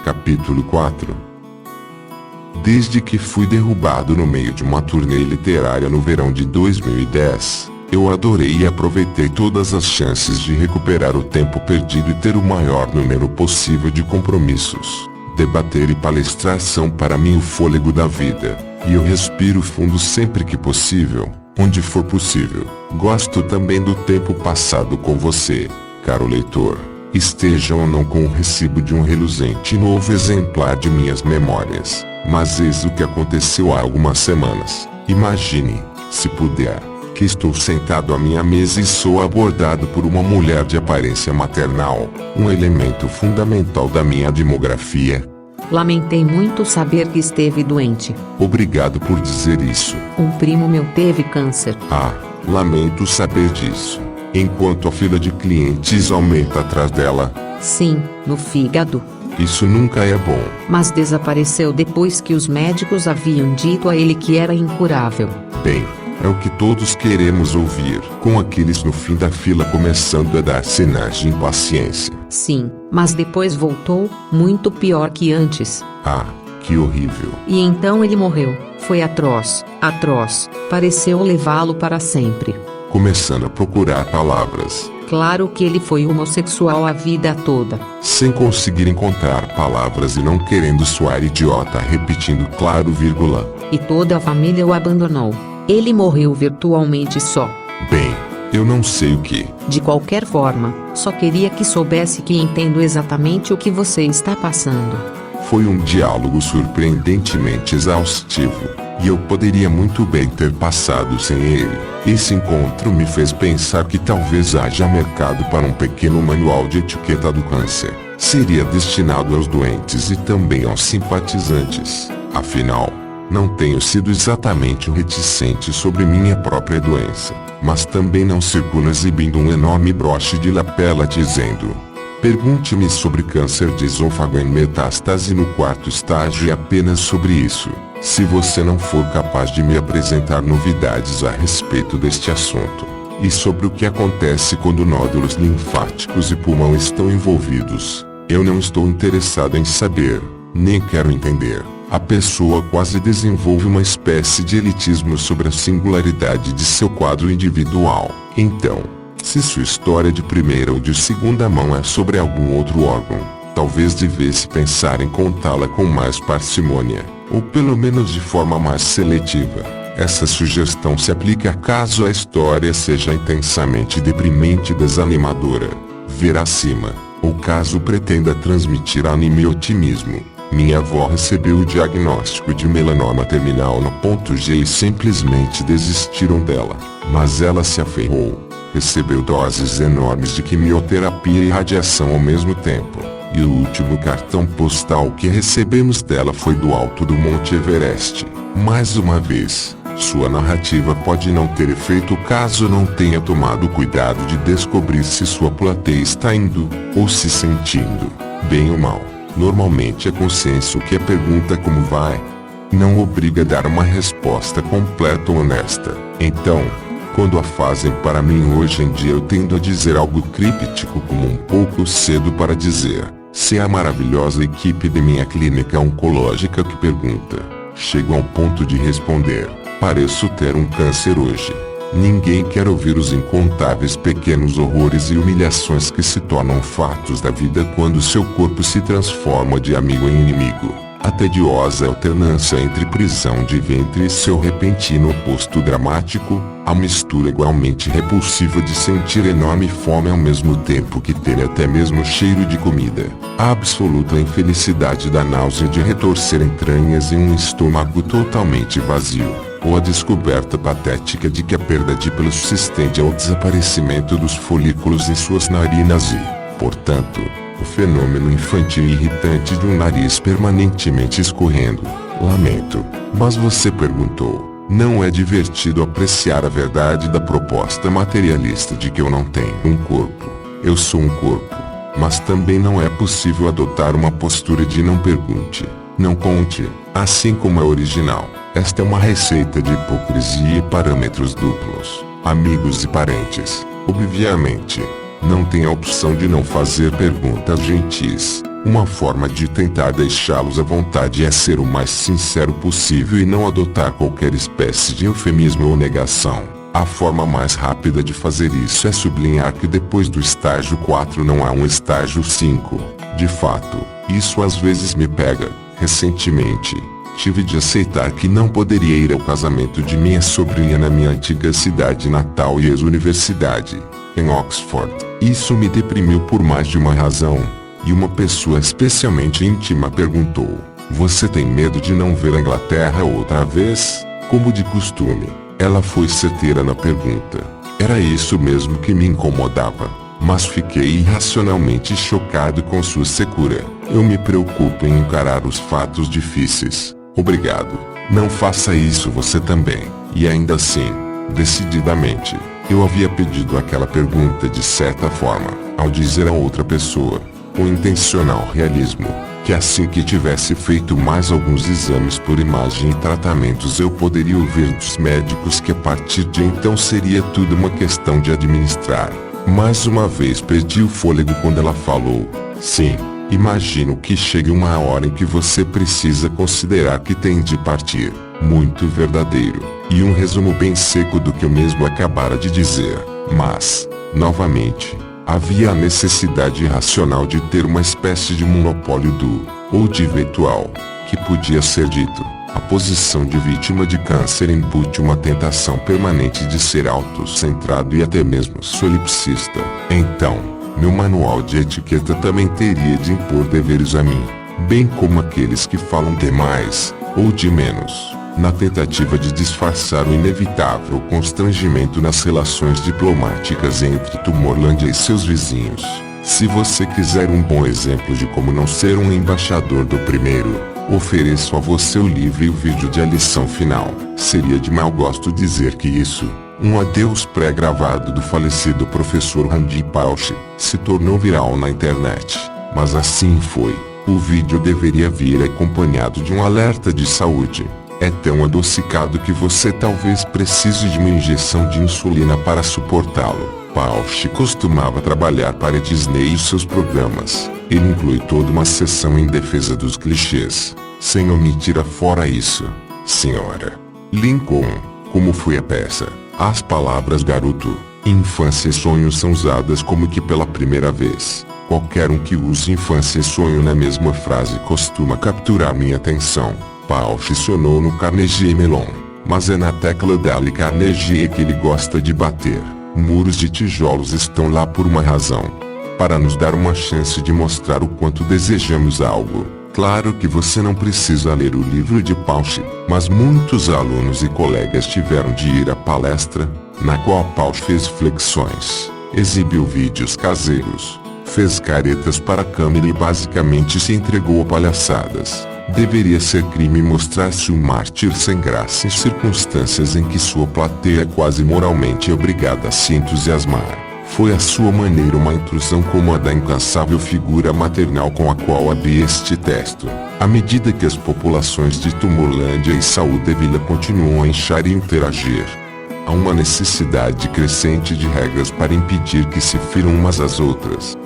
Capítulo 4. Desde que fui derrubado no meio de uma turnê literária no verão de 2010, eu adorei e aproveitei todas as chances de recuperar o tempo perdido e ter o maior número possível de compromissos. Debater e palestrar são para mim o fôlego da vida, e eu respiro fundo sempre que possível, onde for possível. Gosto também do tempo passado com você, caro leitor. Esteja ou não com o recibo de um reluzente novo exemplar de minhas memórias. Mas eis o que aconteceu há algumas semanas. Imagine, se puder, que estou sentado à minha mesa e sou abordado por uma mulher de aparência maternal, um elemento fundamental da minha demografia. Lamentei muito saber que esteve doente. Obrigado por dizer isso. Um primo meu teve câncer. Ah, lamento saber disso. Enquanto a fila de clientes aumenta atrás dela. Sim, no fígado. Isso nunca é bom. Mas desapareceu depois que os médicos haviam dito a ele que era incurável. Bem, é o que todos queremos ouvir, com aqueles no fim da fila começando a dar sinais de impaciência. Sim, mas depois voltou, muito pior que antes. Ah, que horrível. E então ele morreu. Foi atroz, atroz. Pareceu levá-lo para sempre. Começando a procurar palavras. Claro que ele foi homossexual a vida toda. Sem conseguir encontrar palavras e não querendo soar idiota repetindo claro, vírgula. E toda a família o abandonou. Ele morreu virtualmente só. Bem, eu não sei o que. De qualquer forma, só queria que soubesse que entendo exatamente o que você está passando. Foi um diálogo surpreendentemente exaustivo, e eu poderia muito bem ter passado sem ele. Esse encontro me fez pensar que talvez haja mercado para um pequeno manual de etiqueta do câncer. Seria destinado aos doentes e também aos simpatizantes. Afinal, não tenho sido exatamente reticente sobre minha própria doença, mas também não circulo exibindo um enorme broche de lapela dizendo: pergunte-me sobre câncer de esôfago em metástase no 4º estágio e apenas sobre isso, se você não for capaz de me apresentar novidades a respeito deste assunto, e sobre o que acontece quando nódulos linfáticos e pulmão estão envolvidos. Eu não estou interessado em saber, nem quero entender. A pessoa quase desenvolve uma espécie de elitismo sobre a singularidade de seu quadro individual. Então, se sua história de primeira ou de segunda mão é sobre algum outro órgão, talvez devesse pensar em contá-la com mais parcimônia, ou pelo menos de forma mais seletiva. Essa sugestão se aplica caso a história seja intensamente deprimente e desanimadora, ver acima, ou caso pretenda transmitir ânimo e otimismo. Minha avó recebeu o diagnóstico de melanoma terminal no ponto G e simplesmente desistiram dela, mas ela se aferrou. Recebeu doses enormes de quimioterapia e radiação ao mesmo tempo, e o último cartão postal que recebemos dela foi do alto do Monte Everest. Mais uma vez, sua narrativa pode não ter efeito caso não tenha tomado cuidado de descobrir se sua plateia está indo, ou se sentindo, bem ou mal. Normalmente é consenso que a pergunta como vai não obriga a dar uma resposta completa ou honesta. Então, quando a fazem para mim hoje em dia, eu tendo a dizer algo críptico como um pouco cedo para dizer, se é a maravilhosa equipe de minha clínica oncológica que pergunta, chego ao ponto de responder, pareço ter um câncer hoje. Ninguém quer ouvir os incontáveis pequenos horrores e humilhações que se tornam fatos da vida quando seu corpo se transforma de amigo em inimigo. A tediosa alternância entre prisão de ventre e seu repentino oposto dramático, a mistura igualmente repulsiva de sentir enorme fome ao mesmo tempo que ter até mesmo cheiro de comida, a absoluta infelicidade da náusea de retorcer entranhas em um estômago totalmente vazio, ou a descoberta patética de que a perda de pelo se estende ao desaparecimento dos folículos em suas narinas e, portanto, o fenômeno infantil e irritante de um nariz permanentemente escorrendo. Lamento, mas você perguntou. Não é divertido apreciar a verdade da proposta materialista de que eu não tenho um corpo. Eu sou um corpo. Mas também não é possível adotar uma postura de não pergunte, não conte, assim como é original. Esta é uma receita de hipocrisia e parâmetros duplos. Amigos e parentes, obviamente, não tem a opção de não fazer perguntas gentis. Uma forma de tentar deixá-los à vontade é ser o mais sincero possível e não adotar qualquer espécie de eufemismo ou negação. A forma mais rápida de fazer isso é sublinhar que depois do estágio 4 não há um estágio 5. De fato, isso às vezes me pega. Recentemente, tive de aceitar que não poderia ir ao casamento de minha sobrinha na minha antiga cidade natal e ex-universidade, em Oxford. Isso me deprimiu por mais de uma razão, e uma pessoa especialmente íntima perguntou: "Você tem medo de não ver a Inglaterra outra vez?" Como de costume, ela foi certeira na pergunta. Era isso mesmo que me incomodava, mas fiquei irracionalmente chocado com sua secura. Eu me preocupo em encarar os fatos difíceis. Obrigado. Não faça isso você também. E ainda assim, decididamente, eu havia pedido aquela pergunta de certa forma, ao dizer a outra pessoa, com intencional realismo, que assim que tivesse feito mais alguns exames por imagem e tratamentos eu poderia ouvir dos médicos que a partir de então seria tudo uma questão de administrar. Mais uma vez perdi o fôlego quando ela falou: "Sim, imagino que chegue uma hora em que você precisa considerar que tem de partir." Muito verdadeiro, e um resumo bem seco do que eu mesmo acabara de dizer. Mas, novamente, havia a necessidade irracional de ter uma espécie de monopólio do, ou de virtual, que podia ser dito. A posição de vítima de câncer embute uma tentação permanente de ser autocentrado e até mesmo solipsista. Então, meu manual de etiqueta também teria de impor deveres a mim, bem como aqueles que falam demais, ou de menos, na tentativa de disfarçar o inevitável constrangimento nas relações diplomáticas entre Tomorlândia e seus vizinhos. Se você quiser um bom exemplo de como não ser um embaixador do primeiro, ofereço a você o livro e o vídeo de a lição final. Seria de mau gosto dizer que isso, um adeus pré-gravado do falecido professor Randy Pausch, se tornou viral na internet. Mas assim foi. O vídeo deveria vir acompanhado de um alerta de saúde. É tão adocicado que você talvez precise de uma injeção de insulina para suportá-lo. Pausch costumava trabalhar para Disney e seus programas. Ele inclui toda uma seção em defesa dos clichês, sem omitir afora isso. Senhora Lincoln, como foi a peça? As palavras garoto, infância e sonho são usadas como que pela primeira vez. Qualquer um que use infância e sonho na mesma frase costuma capturar minha atenção. Pausch sonou no Carnegie Mellon, mas é na tecla Dale Carnegie que ele gosta de bater. Muros de tijolos estão lá por uma razão. Para nos dar uma chance de mostrar o quanto desejamos algo. Claro que você não precisa ler o livro de Pausch, mas muitos alunos e colegas tiveram de ir à palestra, na qual Pausch fez flexões, exibiu vídeos caseiros, fez caretas para a câmera e basicamente se entregou a palhaçadas. Deveria ser crime mostrar-se um mártir sem graça em circunstâncias em que sua plateia é quase moralmente obrigada a se entusiasmar. Foi à sua maneira uma intrusão como a da incansável figura maternal com a qual abri este texto. À medida que as populações de Tomorlândia e Saúdeville continuam a inchar e interagir, há uma necessidade crescente de regras para impedir que se firam umas às outras.